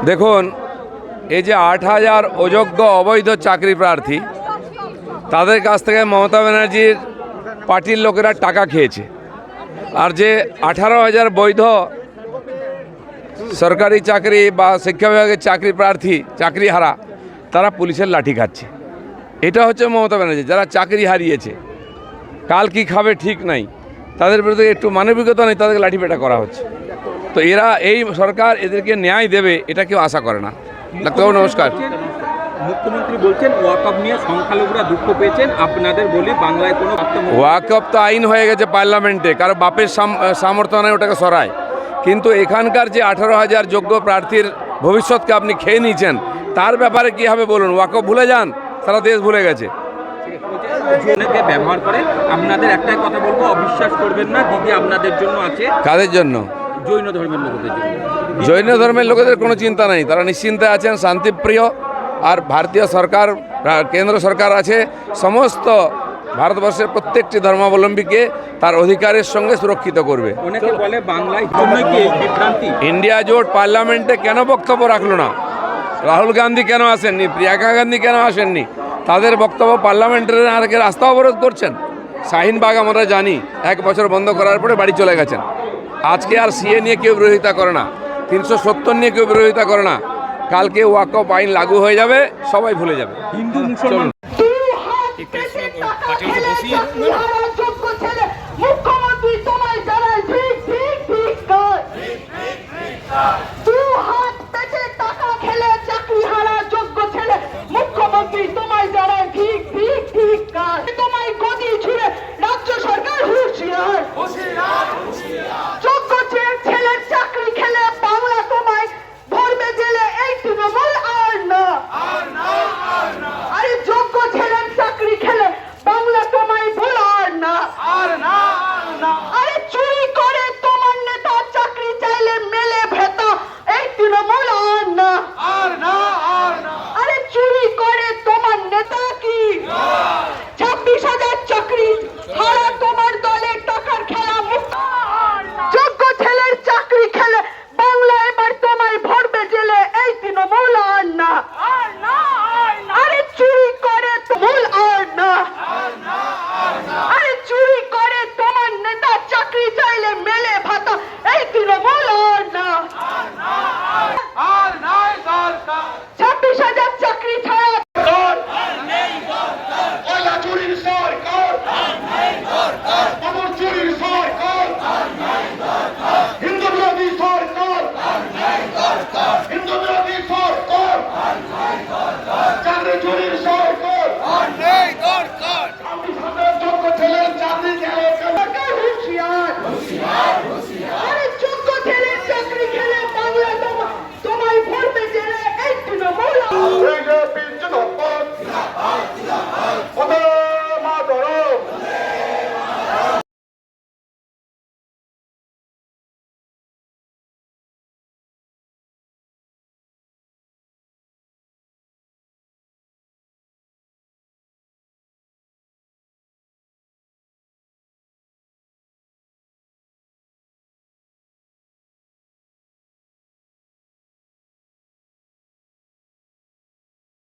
দেখুন, এই যে ৮,০০০ অযোগ্য অবৈধ চাকরি প্রার্থী, তাদের কাছ থেকে মমতা ব্যানার্জির পার্টির লোকেরা টাকা খেয়েছে। আর যে ১৮,০০০ বৈধ সরকারি চাকরি বা শিক্ষা বিভাগের চাকরি প্রার্থী, চাকরিহারা, তারা পুলিশের লাঠি খাচ্ছে। এটা হচ্ছে মমতা ব্যানার্জি, যারা চাকরি হারিয়েছে, কাল কি খাবে ঠিক নাই, তাদের বিরুদ্ধে একটু মানবিকতা নেই, তাদেরকে লাঠিপেটা করা হচ্ছে। তো এরা, এই সরকার এদেরকে ন্যায় দেবে এটা কেউ আশা করে না। ডাক্তারবাবু নমস্কার। মুখ্যমন্ত্রী বলছেন ওয়াকফ নিয়ে সংখ্যালঘুরা দুঃখ পেয়েছেন, আপনাদের বলি বাংলায় কোনো ওয়াকফ তো আইন হয়ে গেছে পার্লামেন্টে, কারো বাপের সামর্থ্য নেই ওটাকে সরায়। কিন্তু এখানকার যে 18,000 যোগ্য প্রার্থীর ভবিষ্যৎকে আপনি খেয়ে নিয়েছেন, তার ব্যাপারে কী হবে বলুন? ওয়াকফ ভুলে যান, সারা দেশ ভুলে গেছে। ব্যবহার করে আপনাদের একটাই কথা বলবো, অবিশ্বাস করবেন না, দিদি আপনাদের জন্য আছে। কাদের জন্য? জৈন ধর্মের লোকেদের জন্য। জৈন ধর্মের লোকেদের কোনো চিন্তা নেই, তারা নিশ্চিন্তে আছেন, শান্তিপ্রিয়। আর ভারতীয় সরকার, কেন্দ্র সরকার আছে সমস্ত ভারতবর্ষের প্রত্যেকটি ধর্মাবলম্বীকে তার অধিকারের সঙ্গে সুরক্ষিত করবে। অনেকে বলে বাংলায় বিভ্রান্তি। ইন্ডিয়া জোট পার্লামেন্টে কেন বক্তব্য রাখলো না? রাহুল গান্ধী কেন আসেননি? প্রিয়াঙ্কা গান্ধী কেন আসেননি? তাদের বক্তব্য পার্লামেন্টের আগে রাস্তা অবরোধ করছেন। শাহিনবাগ আমরা জানি 1 বছর বন্ধ করার পরে বাড়ি চলে গেছেন। আজকে আর সিএ নিয়ে কেউ বিরোধিতা করে না, 370 নিয়ে কেউ বিরোধিতা করে না। কালকে ওয়াকফ আইন লাগু হয়ে যাবে, সবাই ভুলে যাবে। হিন্দু মুসলমান মুখ্যমন্ত্রী তোমায় জানায় ঠিক ঠিক ঠিক ঠিক।